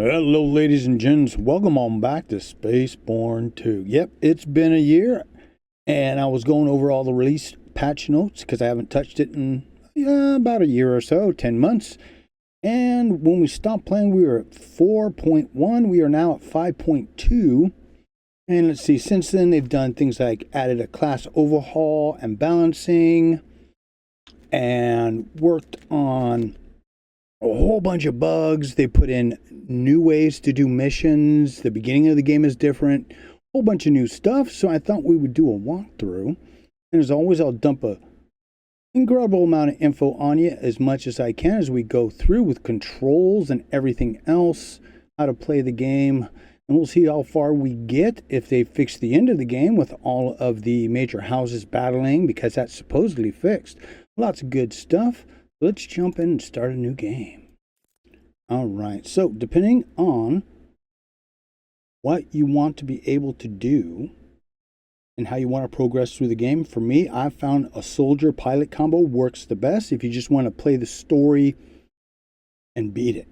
Hello, ladies and gents. Welcome on back to Spaceborne 2. Yep, it's been a year, and I was going over all the release patch notes because I haven't touched it in about a year or so, 10 months. And when we stopped playing, we were at 4.1. We are now at 5.2. And let's see, since then, they've done things like added a class overhaul and balancing, and worked on a whole bunch of bugs. They put in new ways to do missions. The beginning of the game is different. A whole bunch of new stuff. So I thought we would do a walkthrough. And as always, I'll dump a incredible amount of info on you as much as I can as we go through with controls and everything else, how to play the game. And we'll see how far we get if they fix the end of the game with all of the major houses battling, because that's supposedly fixed. Lots of good stuff. Let's jump in and start a new game. All right, so depending on what you want to be able to do and how you want to progress through the game, for me, I've found a soldier pilot combo works the best if you just want to play the story and beat it.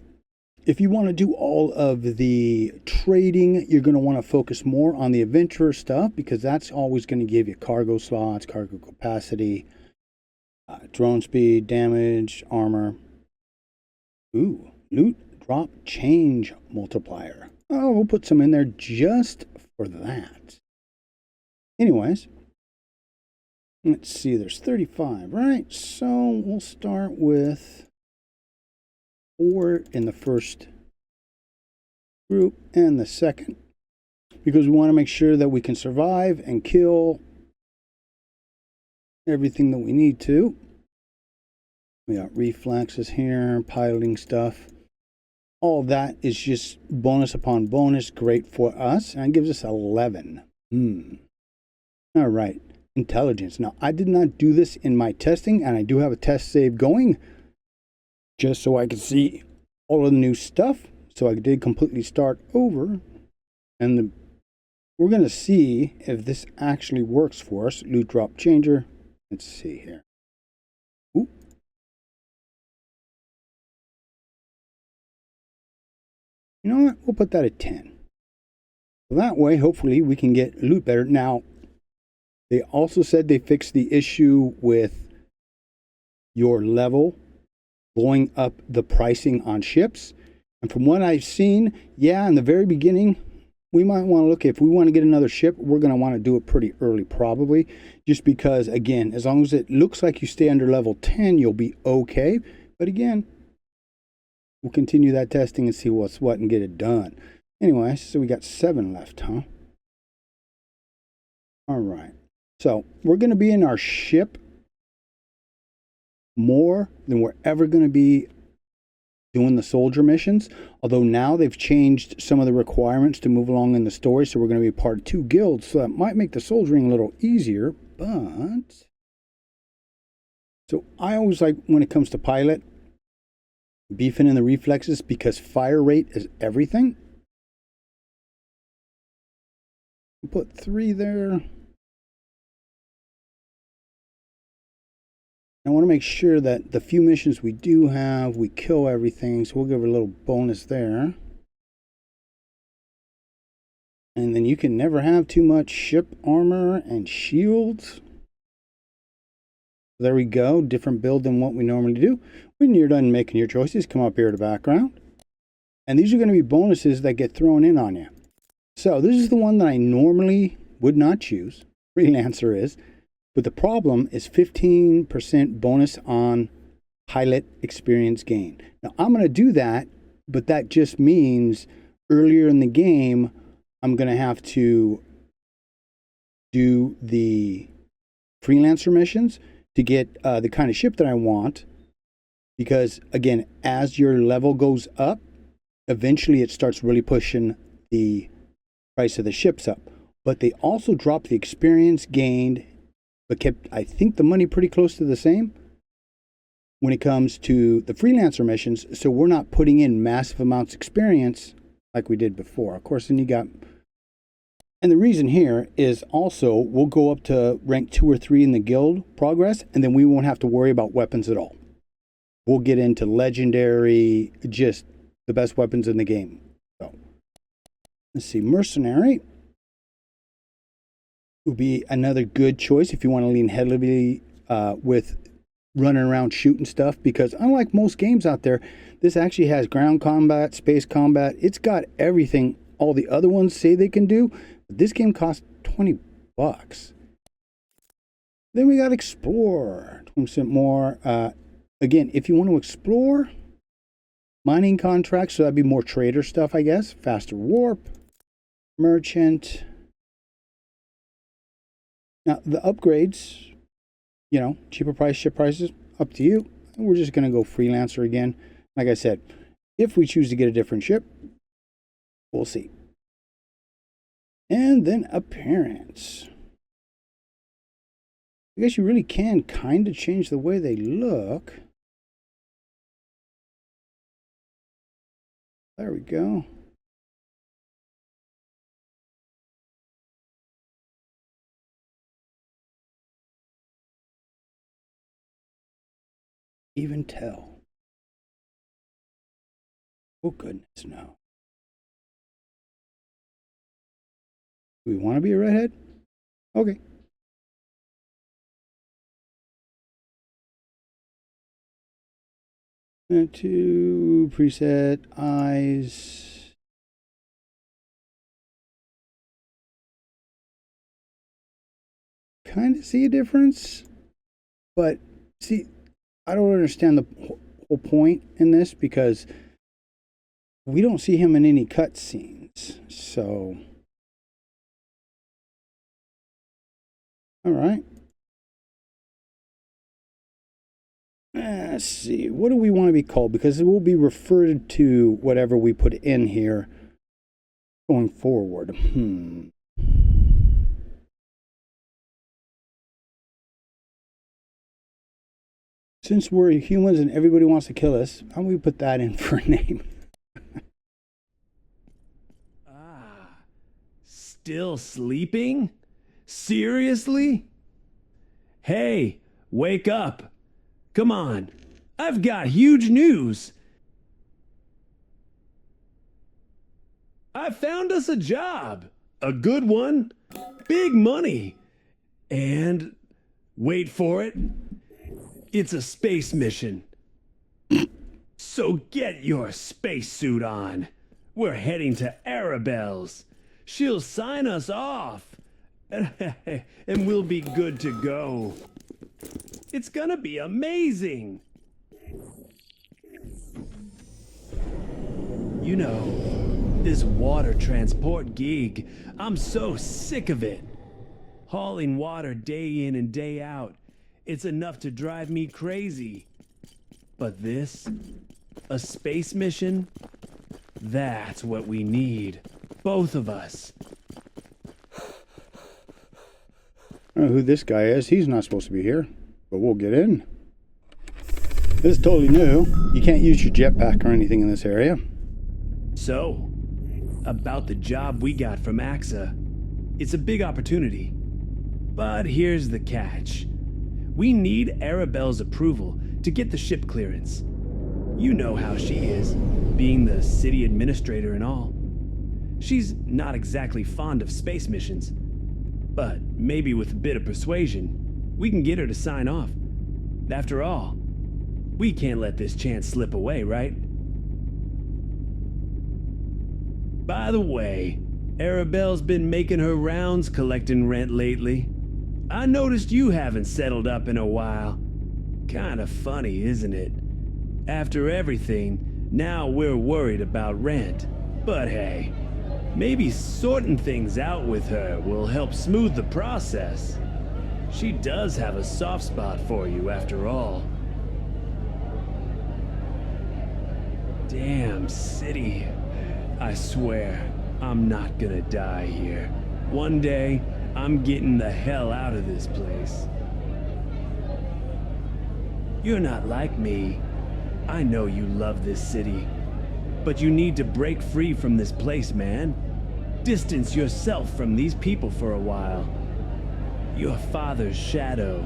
If you want to do all of the trading, you're going to want to focus more on the adventurer stuff, because that's always going to give you cargo slots, cargo capacity, drone speed, damage, armor. Ooh, loot drop change multiplier. Oh, we'll put some in there just for that. Anyways, let's see, there's 35, right? So we'll start with 4 in the first group and the second, because we want to make sure that we can survive and kill everything that we need to. We got reflexes here, piloting stuff. All of that is just bonus upon bonus, great for us, and it gives us 11. All right, intelligence. Now, I did not do this in my testing, and I do have a test save going just so I could see all of the new stuff. So I did completely start over, and we're going to see if this actually works for us. Loot drop changer. Let's see here. Ooh. You know what? We'll put that at 10. So that way, hopefully, we can get loot better. Now, they also said they fixed the issue with your level blowing up the pricing on ships. And from what I've seen, yeah, in the very beginning, we might want to look, if we want to get another ship, we're going to want to do it pretty early probably, just because, again, as long as it looks like you stay under level 10, you'll be okay. But again, we'll continue that testing and see what's what and get it done. Anyway, so we got 7 left, huh? All right. So we're going to be in our ship more than we're ever going to be doing the soldier missions, although now they've changed some of the requirements to move along in the story, so we're going to be part of 2 guilds, so that might make the soldiering a little easier. But so I always like, when it comes to pilot, beefing in the reflexes, because fire rate is everything. We'll put 3 there. I want to make sure that the few missions we do have, we kill everything, so we'll give it a little bonus there. And then you can never have too much ship armor and shields. There we go, different build than what we normally do. When you're done making your choices, come up here to background. And these are going to be bonuses that get thrown in on you. So this is the one that I normally would not choose. Freelancer is. But the problem is 15% bonus on pilot experience gain. Now, I'm going to do that, but that just means earlier in the game, I'm going to have to do the freelancer missions to get the kind of ship that I want. Because, again, as your level goes up, eventually it starts really pushing the price of the ships up. But they also drop the experience gained, but kept, I think, the money pretty close to the same when it comes to the freelancer missions. So we're not putting in massive amounts of experience like we did before. Of course, then you got, and the reason here is also we'll go up to rank 2 or 3 in the guild progress, and then we won't have to worry about weapons at all. We'll get into legendary, just the best weapons in the game. Let's see, Mercenary would be another good choice if you want to lean heavily with running around shooting stuff, because unlike most games out there, this actually has ground combat, space combat. It's got everything all the other ones say they can do. But this game costs $20. Then we got Explore, 20% more. Again, if you want to explore, mining contracts, so that'd be more trader stuff, I guess. Faster warp, merchant. Now, the upgrades, you know, cheaper price, ship prices, up to you. We're just going to go freelancer again. Like I said, if we choose to get a different ship, we'll see. And then appearance. I guess you really can kind of change the way they look. There we go. Even tell. Oh, goodness, no. Do we want to be a redhead? Okay. To preset eyes. Kind of see a difference, but see, I don't understand the whole point in this, because we don't see him in any cutscenes. So, all right. Let's see. What do we want to be called? Because it will be referred to whatever we put in here going forward. Since we're humans and everybody wants to kill us, how do we put that in for a name? Still sleeping? Seriously? Hey, wake up. Come on, I've got huge news. I found us a job. A good one. Big money. And, wait for it, it's a space mission. So get your spacesuit on. We're heading to Arabelle's. She'll sign us off. And we'll be good to go. It's gonna be amazing. You know, this water transport gig, I'm so sick of it. Hauling water day in and day out, it's enough to drive me crazy. But this, a space mission, that's what we need. Both of us. I don't know who this guy is. He's not supposed to be here. But we'll get in. This is totally new. You can't use your jetpack or anything in this area. So, about the job we got from AXA. It's a big opportunity. But here's the catch. We need Arabelle's approval to get the ship clearance. You know how she is, being the city administrator and all. She's not exactly fond of space missions. But maybe with a bit of persuasion, we can get her to sign off. After all, we can't let this chance slip away, right? By the way, Arabelle's been making her rounds collecting rent lately. I noticed you haven't settled up in a while. Kinda funny, isn't it? After everything, now we're worried about rent. But hey, maybe sorting things out with her will help smooth the process. She does have a soft spot for you, after all. Damn city. I swear, I'm not gonna die here. One day, I'm getting the hell out of this place. You're not like me. I know you love this city. But you need to break free from this place, man. Distance yourself from these people for a while. Your father's shadow.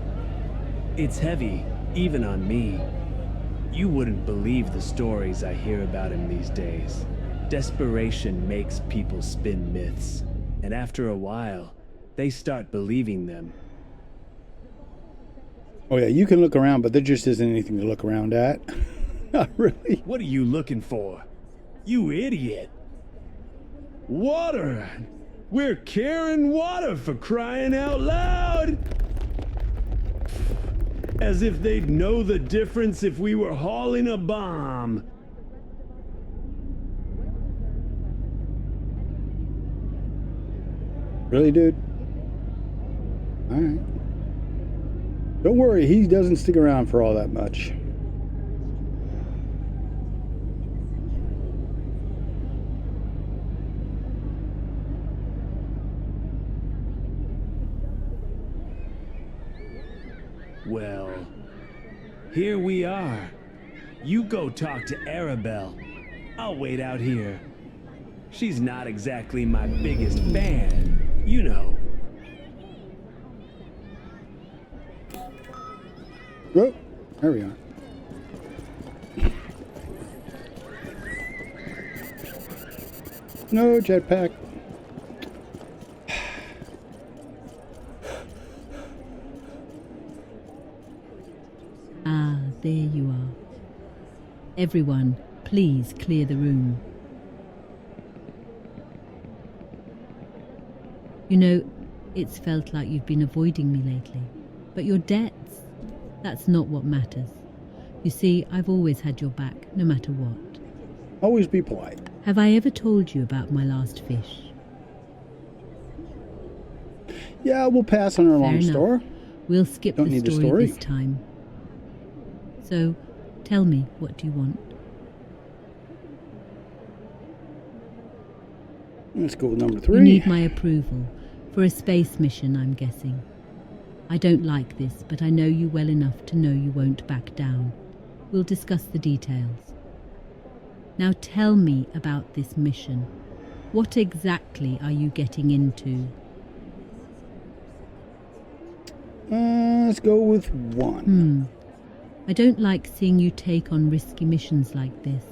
It's heavy, even on me. You wouldn't believe the stories I hear about him these days. Desperation makes people spin myths, and after a while, they start believing them. Oh yeah, you can look around, but there just isn't anything to look around at. Not really. What are you looking for? You idiot! Water! We're carrying water, for crying out loud! As if they'd know the difference if we were hauling a bomb. Really, dude? Alright. Don't worry, he doesn't stick around for all that much. Well, here we are. You go talk to Arabelle. I'll wait out here. She's not exactly my biggest fan, you know. Oh, there we are. No jetpack. Ah, there you are. Everyone, please clear the room. You know, it's felt like you've been avoiding me lately. But your debts, that's not what matters. You see, I've always had your back, no matter what. Always be polite. Have I ever told you about my last fish? Yeah, we'll pass on our long enough. story. We'll skip Don't the need the story story. this time. So, tell me, what do you want? Let's go with number You 3. need my approval for a space mission, I'm guessing. I don't like this, but I know you well enough to know you won't back down. We'll discuss the details. Now tell me about this mission. What exactly are you getting into? Let's go with 1. I don't like seeing you take on risky missions like this,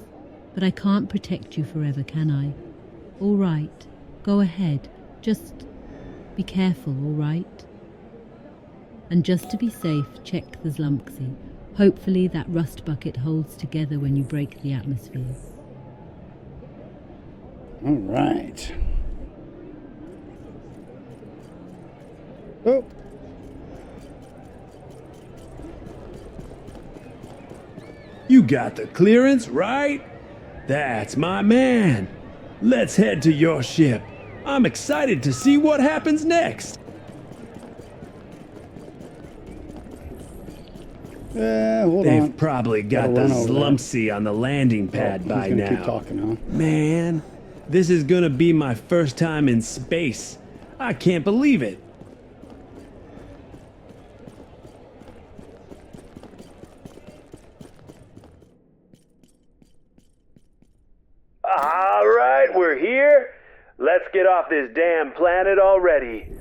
but I can't protect you forever, can I? All right, go ahead. Just be careful, all right? And just to be safe, check the Zlumpsy. Hopefully that rust bucket holds together when you break the atmosphere. All right. Oh. You got the clearance, right? That's my man. Let's head to your ship. I'm excited to see what happens next. Hold They've on. probably got the Gotta run over that. Zlumpsy on the landing pad He's by gonna now. keep talking, huh? Man, this is gonna be my first time in space. I can't believe it. All right, we're here. Let's get off this damn planet already.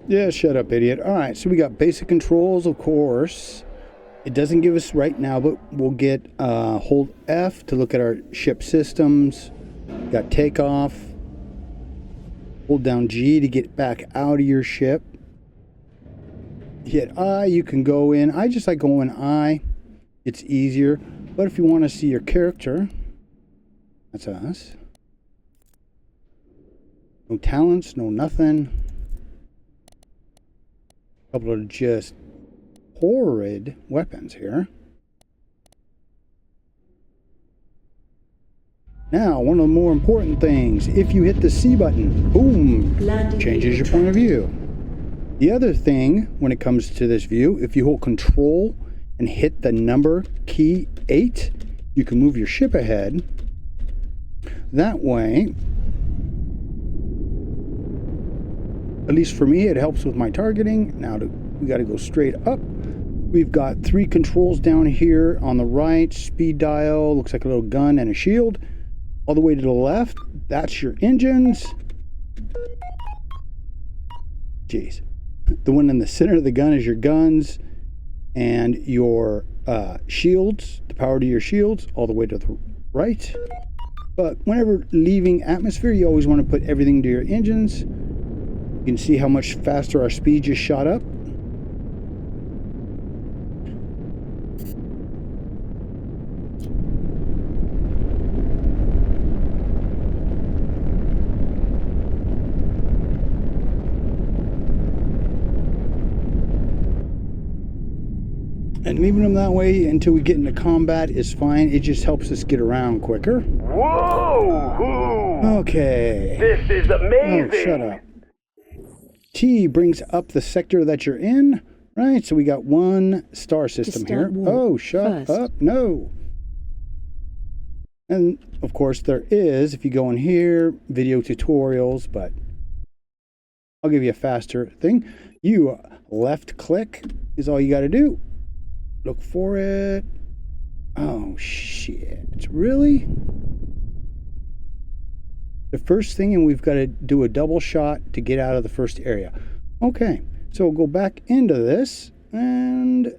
Yeah, shut up, idiot. All right, so we got basic controls, of course. It doesn't give us right now, but we'll get hold F to look at our ship systems. Got takeoff. Hold down G to get back out of your ship. Hit I, you can go in. I just like going I. It's easier. But if you want to see your character, that's us. No talents, no nothing. Couple of just horrid weapons here. Now, one of the more important things, if you hit the C button, boom, changes your point of view. The other thing, when it comes to this view, if you hold Control and hit the number key 8, you can move your ship ahead. That way, at least for me, it helps with my targeting. Now we got to go straight up. We've got 3 controls down here on the right. Speed dial, looks like a little gun and a shield. All the way to the left, that's your engines. Jeez. The one in the center of the gun is your guns and your shields, the power to your shields, all the way to the right. But whenever leaving atmosphere, you always want to put everything to your engines. You can see how much faster our speed just shot up. And leaving them that way until we get into combat is fine. It just helps us get around quicker. Whoa! Okay. This is amazing! Oh, shut up. T brings up the sector that you're in. Right, so we got one star system here. Oh, shut up. No. And, of course, there is, if you go in here, video tutorials, but I'll give you a faster thing. You left click is all you got to do. Look for it. Oh, shit. Really? The first thing, and we've got to do a double shot to get out of the first area. Okay, so we'll go back into this, and...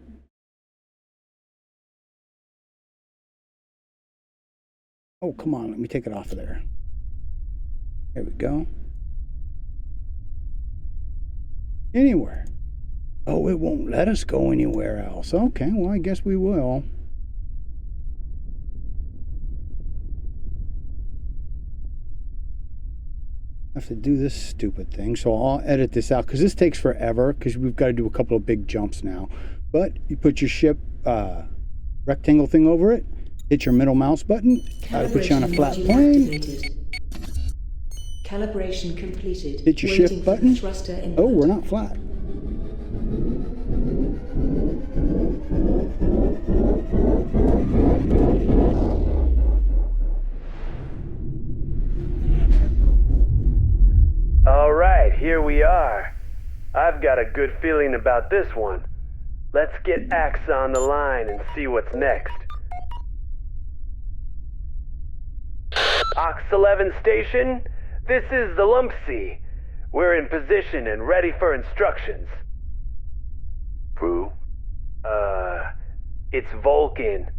Oh, come on, let me take it off of there. There we go. Anywhere. Oh, it won't let us go anywhere else. Okay, well, I guess we will. I have to do this stupid thing, so I'll edit this out, because this takes forever, because we've got to do a couple of big jumps now. But you put your ship rectangle thing over it, hit your middle mouse button, that'll put you on a flat plane. Calibration completed. Hit your shift button. Oh, we're not flat. All right, here we are. I've got a good feeling about this one. Let's get AXA on the line and see what's next. Ox 11 station, this is the Lumpsea. We're in position and ready for instructions. Who? It's Vulcan.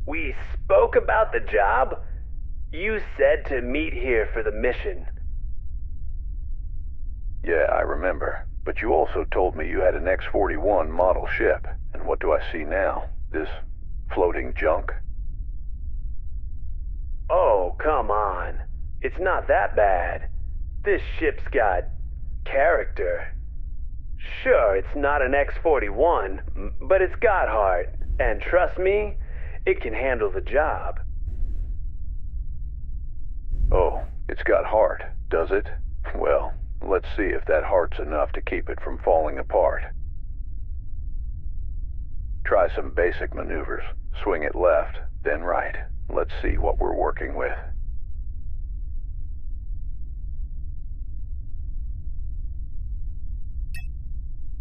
We spoke about the job. You said to meet here for the mission. Yeah, I remember. But you also told me you had an X-41 model ship. And what do I see now? This floating junk? Oh, come on. It's not that bad. This ship's got character. Sure, it's not an X-41, but it's got heart. And trust me, it can handle the job. Oh, it's got heart, does it? Well, let's see if that heart's enough to keep it from falling apart. Try some basic maneuvers. Swing it left, then right. Let's see what we're working with.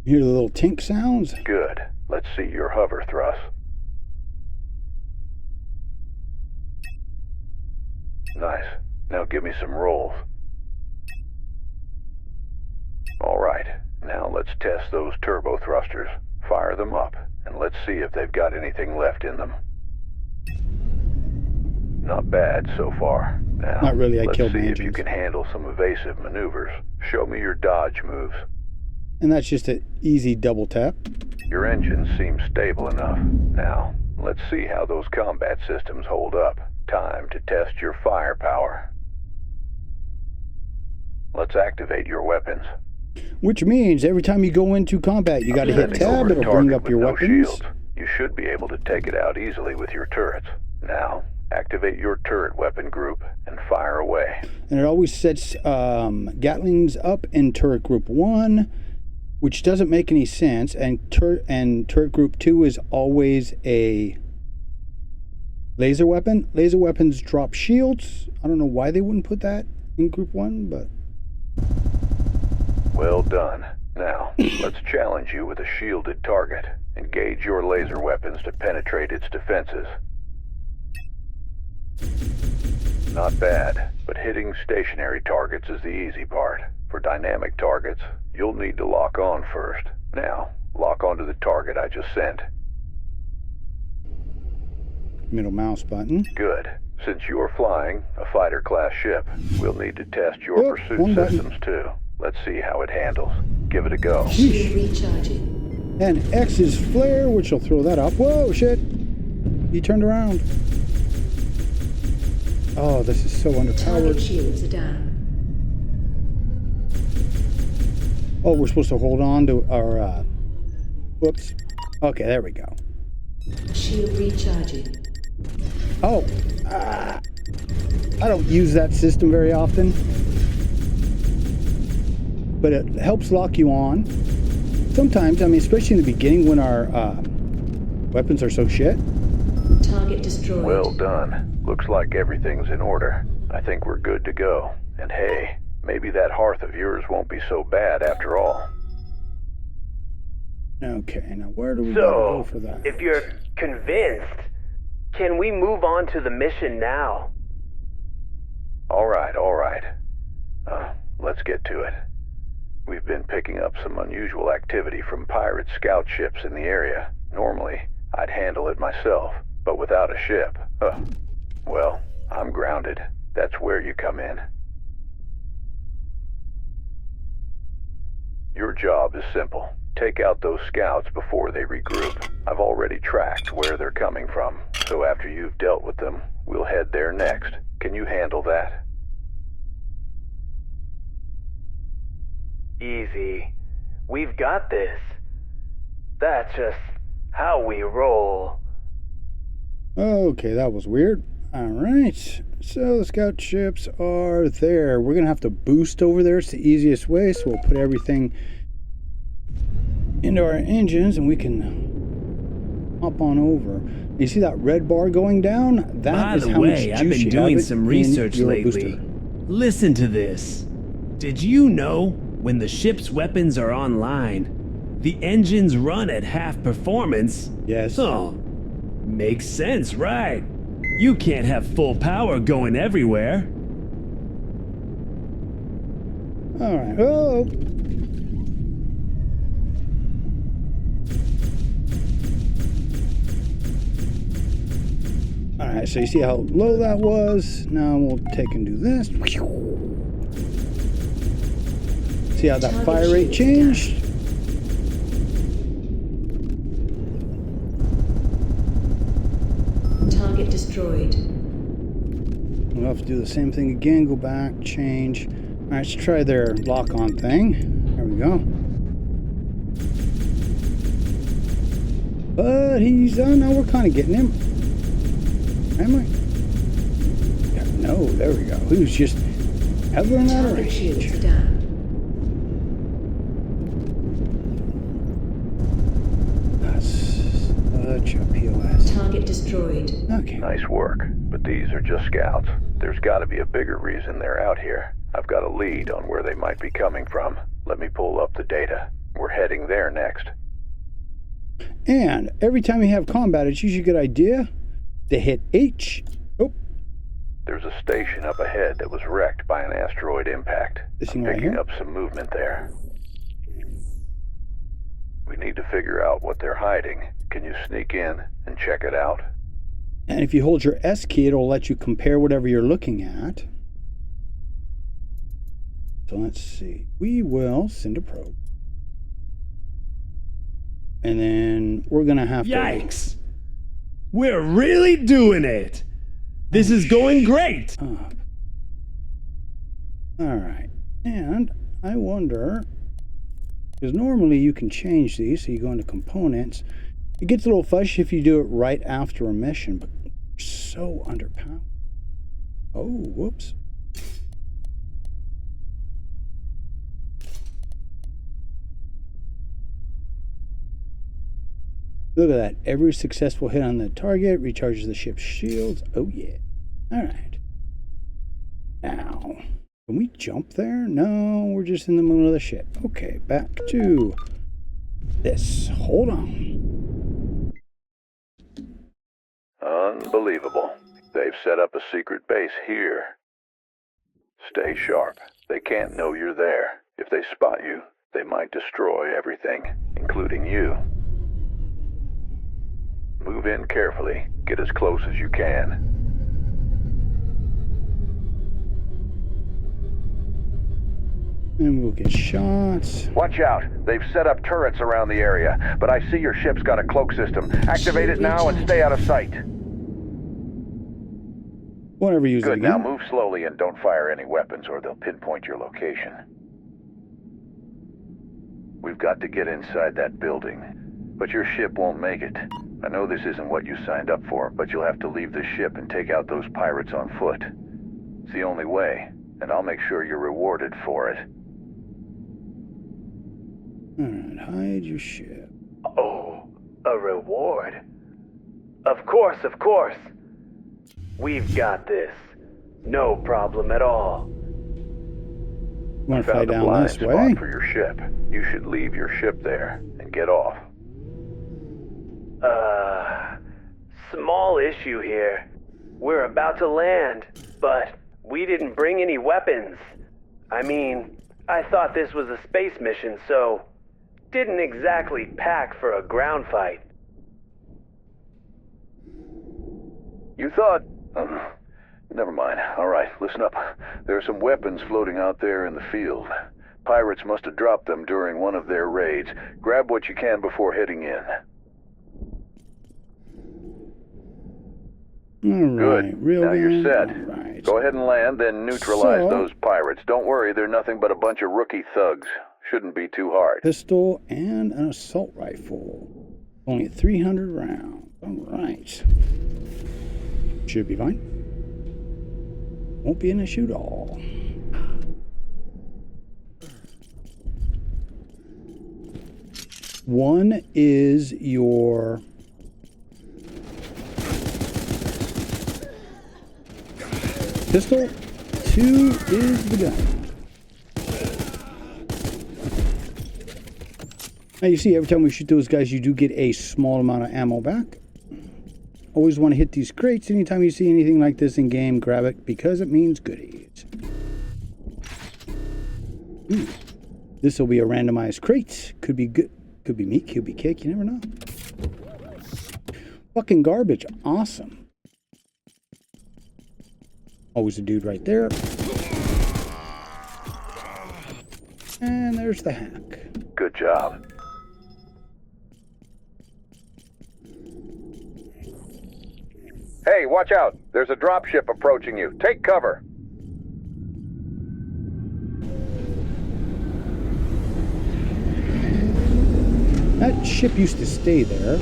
Hear the little tink sounds? Good. Let's see your hover thrust. Nice. Now give me some rolls. All right. Now let's test those turbo thrusters. Fire them up, and let's see if they've got anything left in them. Not bad so far. Now, Not really, I killed let's see my if you engines. can handle some evasive maneuvers. Show me your dodge moves. And that's just an easy double tap. Your engines seem stable enough. Now, let's see how those combat systems hold up. Time to test your firepower. Let's activate your weapons. Which means every time you go into combat, you got to hit Sending tab, over a it'll bring target up your with no weapons. shields. You should be able to take it out easily with your turrets. Now, activate your turret weapon group and fire away. And it always sets Gatlings up in turret group 1, which doesn't make any sense. And turret group 2 is always a laser weapon. Laser weapons drop shields. I don't know why they wouldn't put that in group 1, but... Well done. Now, let's challenge you with a shielded target. Engage your laser weapons to penetrate its defenses. Not bad, but hitting stationary targets is the easy part. For dynamic targets, you'll need to lock on first. Now, lock onto the target I just sent. Middle mouse button. Good. Since you're flying a fighter-class ship, we'll need to test your Yep, pursuit one button. systems too. Let's see how it handles. Give it a go. Shield recharging. And X is flare, which will throw that off. Whoa, shit! He turned around. Oh, this is so Target underpowered. shields are down. Oh, we're supposed to hold on to our, whoops. Okay, there we go. Shield recharging. Oh, I don't use that system very often, but it helps lock you on. Sometimes, I mean, especially in the beginning when our weapons are so shit. Target destroyed. Well done. Looks like everything's in order. I think we're good to go. And hey, maybe that hearth of yours won't be so bad after all. Okay, now where do we gotta go for that? If you're convinced, can we move on to the mission now? All right. Let's get to it. We've been picking up some unusual activity from pirate scout ships in the area. Normally, I'd handle it myself, but without a ship, well, I'm grounded. That's where you come in. Your job is simple. Take out those scouts before they regroup. I've already tracked where they're coming from, so after you've dealt with them, we'll head there next. Can you handle that? Easy. We've got this. That's just how we roll. Okay, that was weird. Alright, so the scout ships are there. We're gonna have to boost over there. It's the easiest way, so we'll put everything into our engines and we can hop on over. You see that red bar going down? That By is the how way, much I've juice been you have doing it some in research your lately. booster. Listen to this. Did you know when the ship's weapons are online, the engines run at half performance? Yes. Oh, makes sense, right? You can't have full power going everywhere. Alright. Oh! Alright, so you see how low that was? Now we'll take and do this. See how that fire rate changed? Target destroyed. We'll have to do the same thing again. Go back, change. Alright, let's try their lock-on thing. There we go. But he's, now we're kind of getting him. Am I? Yeah, no, there we go. He was just hovering out of Target shields range. are down. That's such a POS. Target destroyed. Okay. Nice work, but these are just scouts. There's got to be a bigger reason they're out here. I've got a lead on where they might be coming from. Let me pull up the data. We're heading there next. And every time you have combat, it's usually a good idea to hit H. Oh, There's a station up ahead that was wrecked by an asteroid impact. This I'm thing right picking here? up some movement there. We need to figure out what they're hiding. Can you sneak in and check it out? and if you hold your S key, it'll let you compare whatever you're looking at. So let's see. We will send a probe. And then we're going to have Yikes! We're really doing it! This is going great! to... Up. All right. And I wonder... Because normally you can change these. So you go into components. It gets a little fuzzy if you do it right after a mission. But we're so underpowered. Oh, whoops. Look at that. Every successful hit on the target recharges the ship's shields. Oh, yeah. All right. Now, can we jump there? No, we're just in the middle of the ship. Okay, back to this. Hold on. Unbelievable. They've set up a secret base here. Stay sharp. They can't know you're there. If they spot you, they might destroy everything, including you. Move in carefully. Get as close as you can. And we'll get shots. Watch out. They've set up turrets around the area, but I see your ship's got a cloak system. Activate it now and stay out of sight. Won't ever use it Good, again. now move slowly and don't fire any weapons or they'll pinpoint your location. We've got to get inside that building, but your ship won't make it. I know this isn't what you signed up for, but you'll have to leave the ship and take out those pirates on foot. It's the only way, and I'll make sure you're rewarded for it. Alright, hide your ship. Oh, a reward? Of course, of course. We've got this. No problem at all. Want to fly Found a down blind this spot way? for your ship. You should leave your ship there and get off. Small issue here. We're about to land, but we didn't bring any weapons. I mean, I thought this was a space mission, so didn't exactly pack for a ground fight. You thought... never mind. All right, listen up. There are some weapons floating out there in the field. Pirates must have dropped them during one of their raids. Grab what you can before heading in. Alright, Good. real Now you're set. Alright. Go ahead and land, then neutralize So- those pirates. Don't worry, they're nothing but a bunch of rookie thugs. Shouldn't be too hard. Pistol and an assault rifle. Only 300 rounds. Alright. Should be fine. Won't be an issue at all. One is your pistol. Two is the gun. Now you see, every time we shoot those guys, you do get a small amount of ammo back. Always want to hit these crates. Anytime you see anything like this in game, grab it because it means goodies. Ooh. This will be a randomized crate. Could be good. Could be meat, could be cake. You never know. Fucking garbage. Awesome. Always a dude right there. And there's the hack. Good job. Hey, watch out! There's a dropship approaching you. Take cover. That ship used to stay there.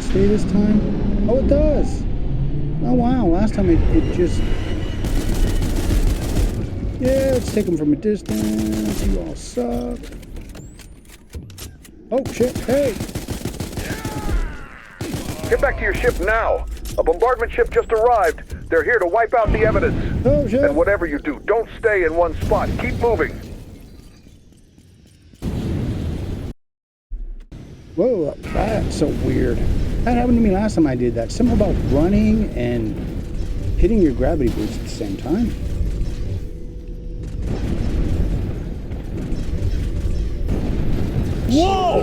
Stay this time? Oh, it does. Oh, wow. Last time it just... Yeah, let's take them from a distance. You all suck. Oh, shit. Hey. Get back to your ship now. A bombardment ship just arrived. They're here to wipe out the evidence. Oh, shit. And whatever you do, don't stay in one spot. Keep moving. Whoa, that's so weird. That happened to me last time I did that. Something about running and hitting your gravity boots at the same time. Whoa!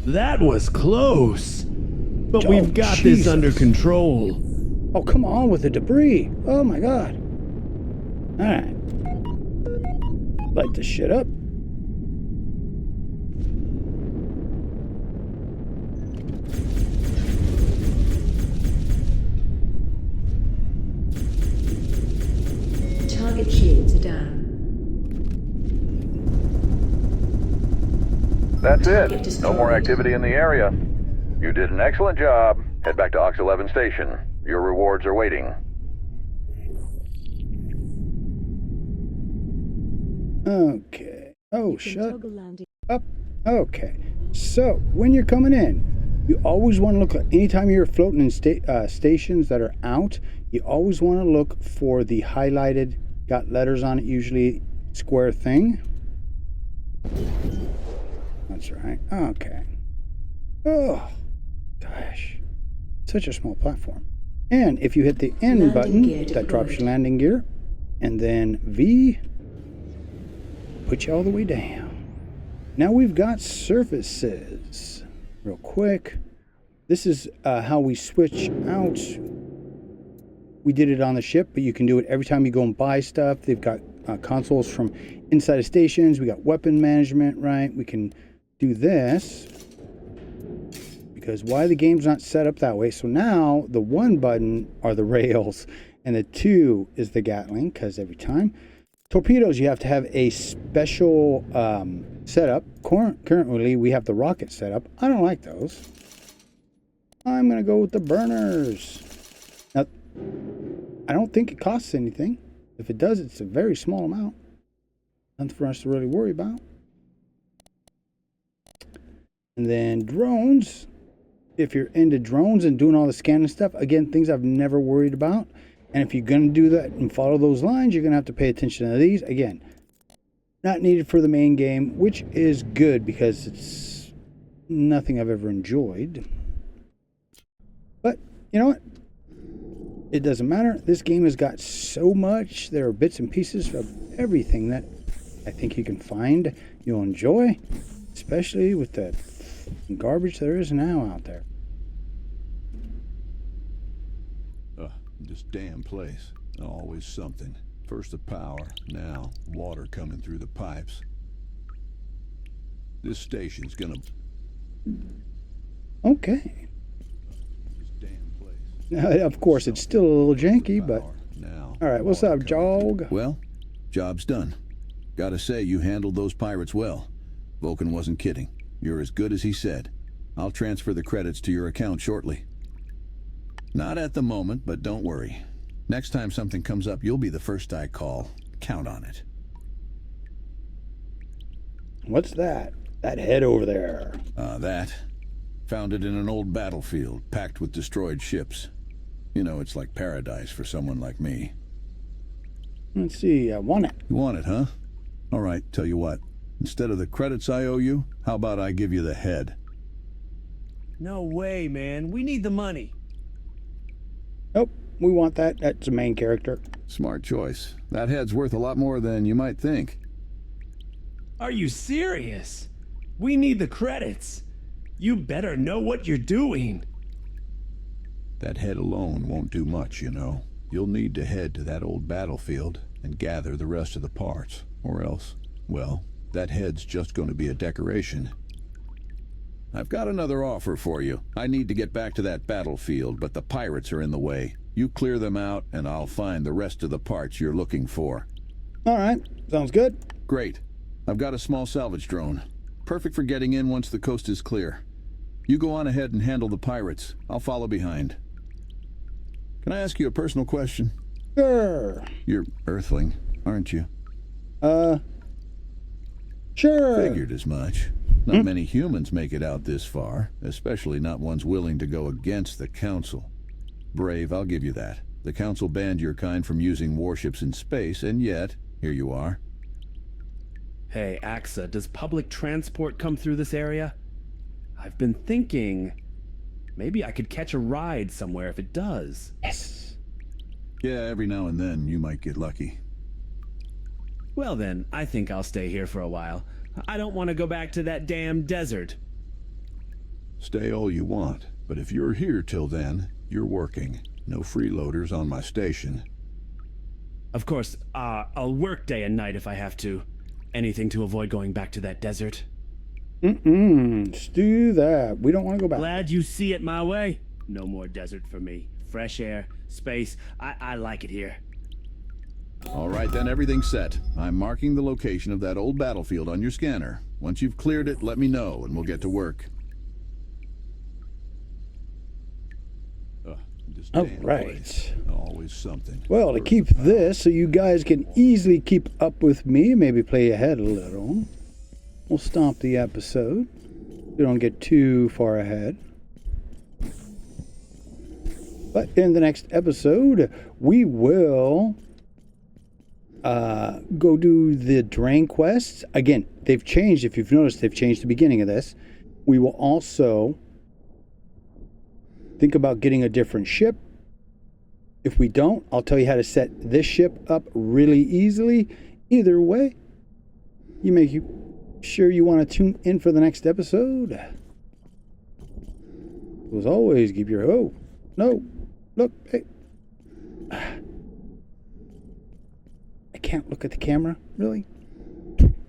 That was close. But Oh, we've got Jesus. this under control. Oh, come on with the debris. Oh, my God. All right. Light this shit up. Target shields are down. That's Target it. destroyed. No more activity in the area. You did an excellent job. Head back to Ox 11 Station. Your rewards are waiting. Okay. Oh, shut up. Okay. So, when you're coming in, you always want to look, anytime you're floating in stations that are out, you always want to look for the highlighted, got letters on it, usually square thing. That's right. Okay. Oh, gosh. Such a small platform. And if you hit the N Landing button, gear that drops deployed. your landing gear. And then V, put you all the way down. Now we've got surfaces. Real quick. This is how we switch out. We did it on the ship, but you can do it every time you go and buy stuff. They've got consoles from inside of stations. We got weapon management, right? We can do this because why the game's not set up that way. So now the 1 button are the rails and the 2 is the Gatling, because every time. Torpedoes, you have to have a special setup. Currently, we have the rocket setup. I don't like those. I'm going to go with the burners. Now, I don't think it costs anything. If it does, it's a very small amount. Nothing for us to really worry about. And then drones. If you're into drones and doing all the scanning stuff, again, things I've never worried about. And if you're going to do that and follow those lines, you're going to have to pay attention to these. Again, not needed for the main game, which is good because it's nothing I've ever enjoyed. But, you know what? It doesn't matter. This game has got so much. There are bits and pieces of everything that I think you can find you'll enjoy, especially with the garbage there is now out there. This damn place. Always something. First the power, now water coming through the pipes. This station's gonna... Okay. This damn place. Now, of course, it's still a little janky, but... Now, all right, what's up, Jog? Well, job's done. Gotta say, you handled those pirates well. Vulcan wasn't kidding. You're as good as he said. I'll transfer the credits to your account shortly. Not at the moment, but don't worry. Next time something comes up, you'll be the first I call. Count on it. What's that? That head over there. That. Found it in an old battlefield, packed with destroyed ships. You know, it's like paradise for someone like me. Let's see, I want it. You want it, huh? All right, tell you what. Instead of the credits I owe you, how about I give you the head? No way, man. We need the money. Nope, we want that. That's the main character. Smart choice. That head's worth a lot more than you might think. Are you serious? We need the credits. You better know what you're doing. That head alone won't do much, you know. You'll need to head to that old battlefield and gather the rest of the parts. Or else, well, that head's just going to be a decoration. I've got another offer for you. I need to get back to that battlefield, but the pirates are in the way. You clear them out, and I'll find the rest of the parts you're looking for. All right, sounds good. Great. I've got a small salvage drone. Perfect for getting in once the coast is clear. You go on ahead and handle the pirates. I'll follow behind. Can I ask you a personal question? Sure. You're Earthling, aren't you? Sure. Figured as much. Not many humans make it out this far, especially not ones willing to go against the Council. Brave, I'll give you that. The Council banned your kind from using warships in space, and yet, here you are. Hey, AXA, does public transport come through this area? I've been thinking maybe I could catch a ride somewhere if it does. Yes. Yeah, every now and then you might get lucky. Well then, I think I'll stay here for a while. I don't want to go back to that damn desert. Stay all you want, but if you're here till then, you're working. No freeloaders on my station. Of course, I'll work day and night if I have to. Anything to avoid going back to that desert. Let's do that. We don't want to go back. Glad you see it my way. No more desert for me. Fresh air, space, I like it here. All right, then, everything's set. I'm marking the location of that old battlefield on your scanner. Once you've cleared it, let me know, and we'll get to work. All right. Always something. Well, to keep this so you guys can easily keep up with me, maybe play ahead a little, we'll stop the episode. We don't get too far ahead. But in the next episode, we will go do the drain quests. Again, they've changed. If you've noticed, they've changed the beginning of this. We will also think about getting a different ship. If we don't, I'll tell you how to set this ship up really easily. Either way, you make sure you want to tune in for the next episode. As always, keep your no, look, hey. I can't look at the camera? Really?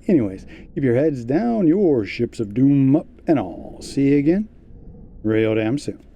Anyways, keep your heads down, your ships of doom up, and I'll see you again real damn soon.